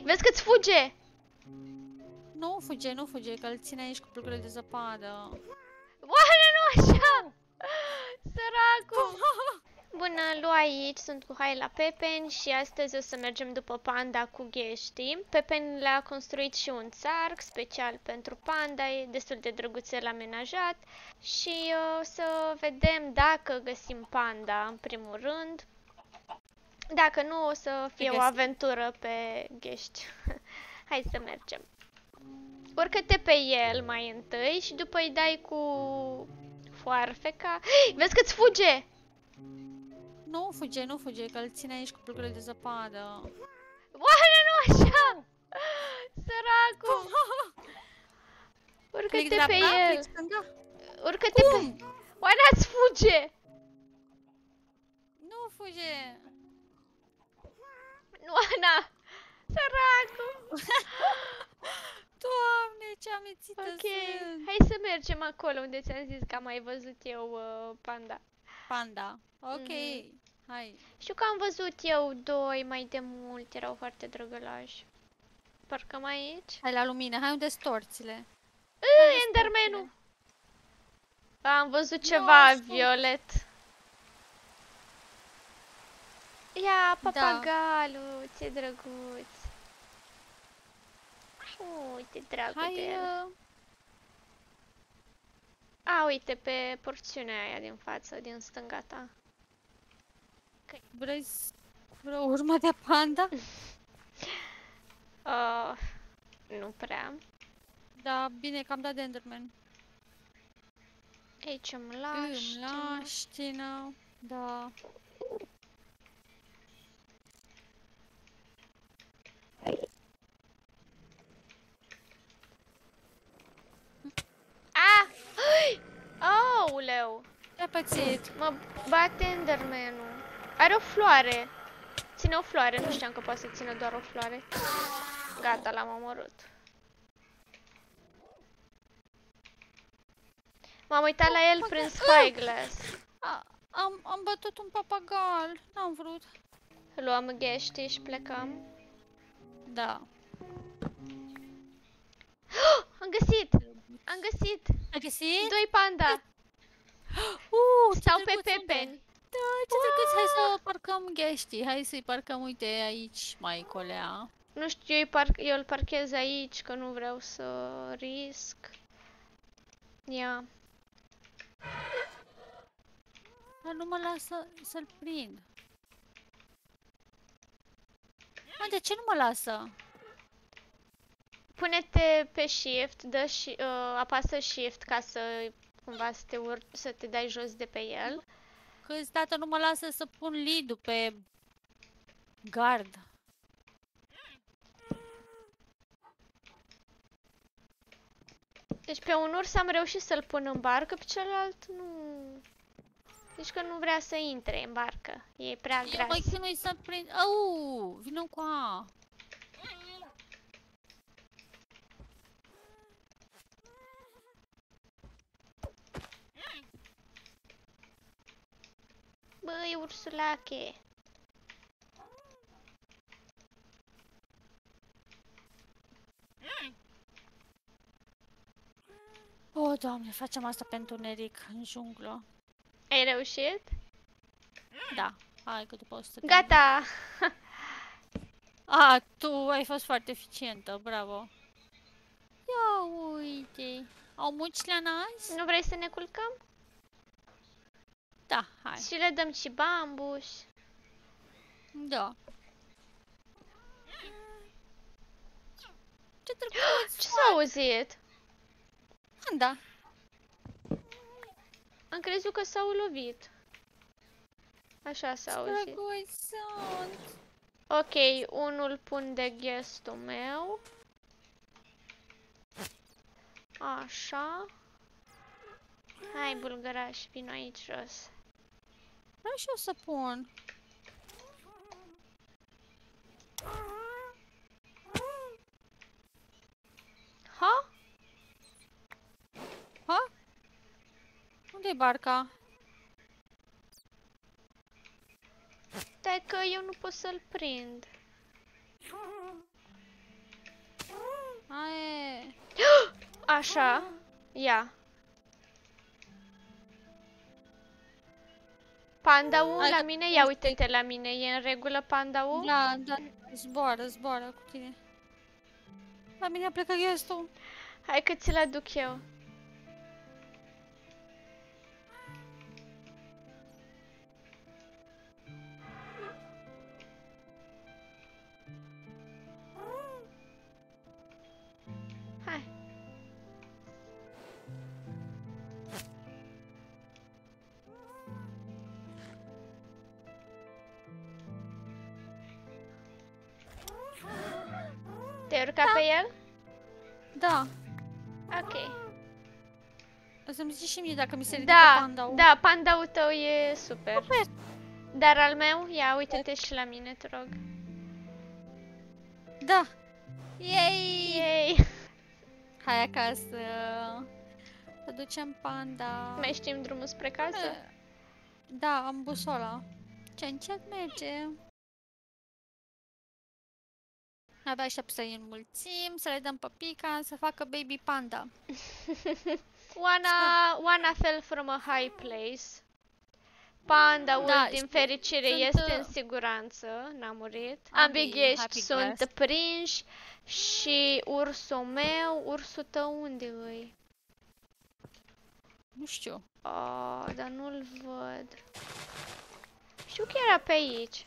Vezi că-ți fuge! Nu fuge, nu fuge, că îl ține aici cu plugurile de zăpadă. Oare nu așa? Săracu! Bună, Lu aici, sunt cu Hai la Pepen și astăzi o să mergem după panda cu gheștii. Pepen le-a construit și un țarc special pentru panda, e destul de drăguțel amenajat și o să vedem dacă găsim panda în primul rând. Dacă nu, o să fie o aventură pe ghești. Hai să mergem. Urcă-te pe el mai întâi și după îi dai cu foarfeca. Vezi că-ți fuge! Nu fuge, nu fuge, că îl ține aici cu plugurile de zăpadă. Oare nu așa? Săracu! Urcă-te pe el! Urcă-te pe... Oare ați fuge? Nu fuge! Nu, Ana! Săracu! Doamne, ce amețită Ok, sunt! hai să mergem acolo unde ți-am zis că am mai văzut eu panda. Panda. Ok, hai. Știu că am văzut eu doi mai de mult, erau foarte drăgălași. Parcăm aici? Hai la lumină, hai unde storțile. Enderman-ul! Am văzut ceva violet. Ia, papagalul, ce drăguț. Uite, dragul de el. A, uite, pe porțiunea aia din față, din stânga ta. Vrei vreo urmă de panda? Nu prea. Da, bine că am dat de Enderman. Aici îmi laștină. Da. Auleu! Ce-ai pățit? Mă bate Enderman-ul. Are o floare. Ține o floare, nu știam că poate să țină doar o floare. Gata, l-am omorât. M-am uitat la el prin Spyglass. Am bătut un papagal. N-am vrut. Luăm gheștii și plecăm. Da. Am găsit! Am găsit! Ai găsit? Doi panda! Sau pe pepeni! Da, ce drăguț! Hai să parcăm gheștii. Hai să-i parcăm, uite, aici, maicolea. Nu știu, eu îl parchez aici, că nu vreau să risc. Ia. Dar nu mă lasă să-l prind. Mă, de ce nu mă lasă? Pune-te pe shift, apasă shift ca să cumva să te dai jos de pe el. Câteodată nu mă lasă să pun lead-ul pe gard. Deci pe un urs am reușit să-l pun în barcă, pe celălalt nu... Deci că nu vrea să intre în barcă. E prea gras. Măi, că nu-i să prind... Au, vină cu a. Băi, ursulache! O, Doamne, facem asta pe întuneric, în junglă. Ai reușit? Da, hai că după 100 de Gata! A, tu ai fost foarte eficientă, bravo. Ia uite, au muci la nas? Nu vrei să ne culcăm? Da, hai. Și le dăm și bambuș. Da. Ce drăguț! Ce s-a auzit? Da. Am crezut că s-au lovit. Așa s-a auzit. Drăguț sunt. Ok, unul pun de guestul meu. Așa. Hai, bulgăraș, vino aici jos. Vreau și eu să pun. Ha? Ha? Unde-i barca? Stai că eu nu pot să-l prind. Așa. Ia. Panda-ul Hai la că mine? Ia uite-te la mine. E în regulă panda-ul? Da, da, zboară cu tine. La mine a plecat gestul. Hai că ți-l aduc eu. Hai. Te-ai urcat pe el? Da. Ok. O să-mi zici și mie dacă mi se ridică Da, panda-ul. da, panda-ul tău e super. Super. Dar al meu? Ia, uite-te și la mine, te rog. Da. Yay! Yay! Hai acasă. Să ducem panda. Mai știm drumul spre casă? Da, am busola. Ce încet merge. Abia aștept să-i înmulțim, să le dăm păpica, să facă baby panda. Oana fell from a high place. Panda-ul, Da, din știu, fericire, sunt, este în siguranță, n-a murit. Ambii happy ghești sunt glass. prinși și ursul meu, ursul tău unde îi? Nu știu. Oh, dar nu-l văd. Știu că era pe aici.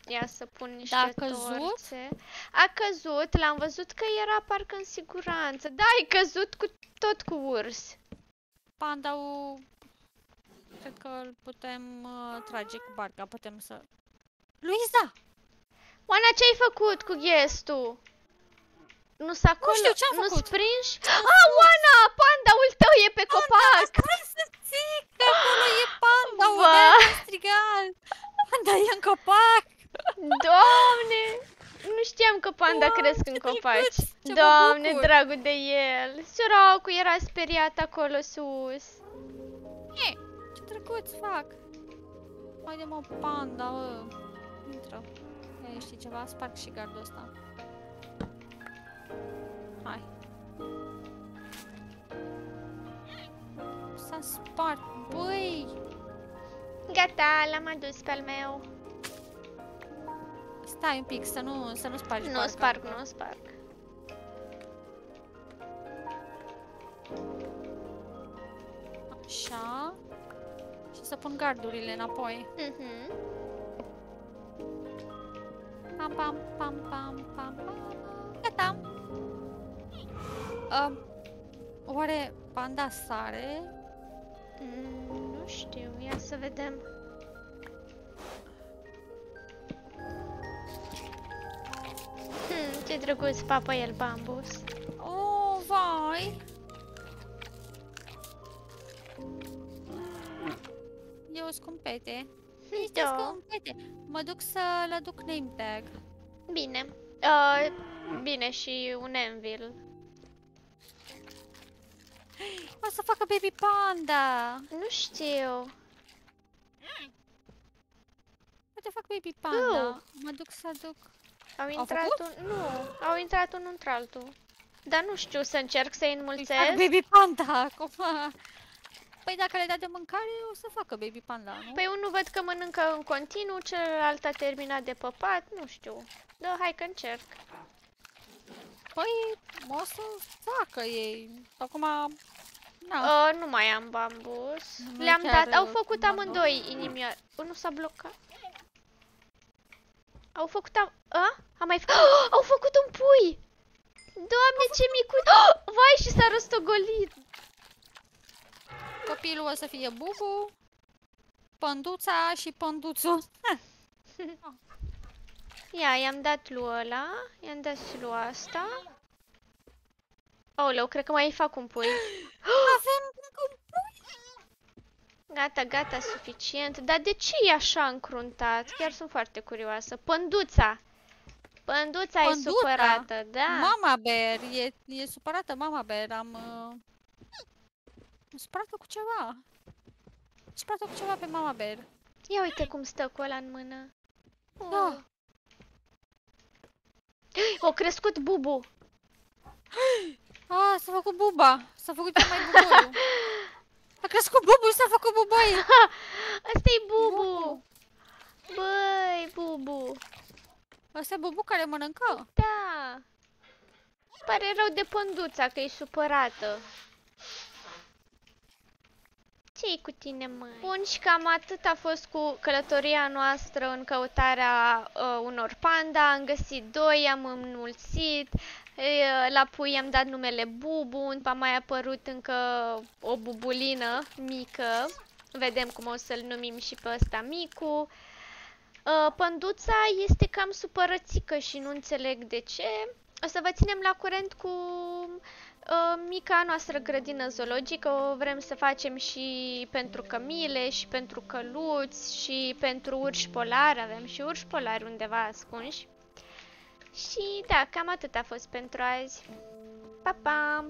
Ia să pun niște a căzut? torțe. A căzut, l-am văzut că era parcă în siguranță. Da, ai căzut tot cu urs. Panda-ul... Cred că îl putem trage cu barca, putem să... Luiza! Oana, ce-ai făcut cu ghestul? Nu s acolo? știu ce-am Nu făcut. sprinși? Ah, Oana, panda-ul tău e pe copac! Stai să zic că acolo e panda-ul, Ba. de-aia am strigat! Panda e în copac! Doamne! Nu știam că panda Wow, cresc în ce copaci. drăguț, ce mă Doamne, bucur. dragul de el. Săracul era speriat acolo sus. Ce drăguț fac! Haide mă, panda, intră. Ia, știi ceva? Sparg și gardul ăsta. Hai. S-a spart, băi! Gata, l-am adus pe al meu. Stai un pic, să nu spargi Nu barca. sparg, nu sparg. Așa. Și să pun gardurile înapoi. Mhm. Pam, pam, pam, pam, pam, pam. Gata. Oare panda sare? Nu știu, ia să vedem. Ce drăguț papă el bambus. Oh, vai! Eu scumpete. Este Da. scumpete. Mă duc să-l aduc name tag. Bine. Bine și un anvil. O să facă baby panda! Nu știu. Uite, fac baby panda. Mă duc să aduc... Au intrat făcut? un... Nu, au intrat unul într-altul. Dar nu știu, să încerc să-i Îi fac înmulțesc. baby panda acum. Păi dacă le dai de mâncare, o să facă baby panda, nu? Păi unul văd că mănâncă în continuu, celălalt a terminat de păpat, nu știu. Da, hai că încerc. Păi, o să facă ei. Acum, na. Nu mai am bambus. Nu Le-am chiar, dat, au făcut bambus. amândoi inimioare. Unul s-a blocat. Au făcut Am mai Au făcut un pui! Doamne, ce micuț! Vai, și s-a rostogolit! Copilul o să fie Bubu, Pânduța și Pânduțul. Ia, i-am dat lui ăla, i-am dat și lui asta. Aoleu, cred că mai fac un pui. Avem un pui! Gata, gata, suficient. Dar de ce e așa încruntat? Chiar sunt foarte curioasă. Pânduța! Pânduța e Pânduța? supărată, da. Mama Bear, e supărată Mama Bear, am supărată cu ceva. Supărată cu ceva pe Mama Bear. Ia uite cum stă cu ăla în mână. Da. O crescut Bubu. Ah, s-a făcut buba. S-a făcut cea mai buboiu. A crescut Bubu și s-a făcut buboi. Ăsta-i Bubu. Băi, Bubu. Ăsta e Bubu care mănâncă? Da. Pare rău de pânduța că e supărată. Ce-i cu tine, măi? Bun, și cam atât a fost cu călătoria noastră în căutarea unor panda. Am găsit 2, am înmulțit. La pui i-am dat numele Bubu. A mai apărut încă o bubulină mică. Vedem cum o să-l numim și pe ăsta micu. Pânduța este cam supărățică și nu înțeleg de ce. O să vă ținem la curent cu mica noastră grădină zoologică. O vrem să facem și pentru cămile, și pentru căluți, și pentru urși polari. Avem și urși polari undeva ascunși. Și da, cam atât a fost pentru azi. Pa, pa!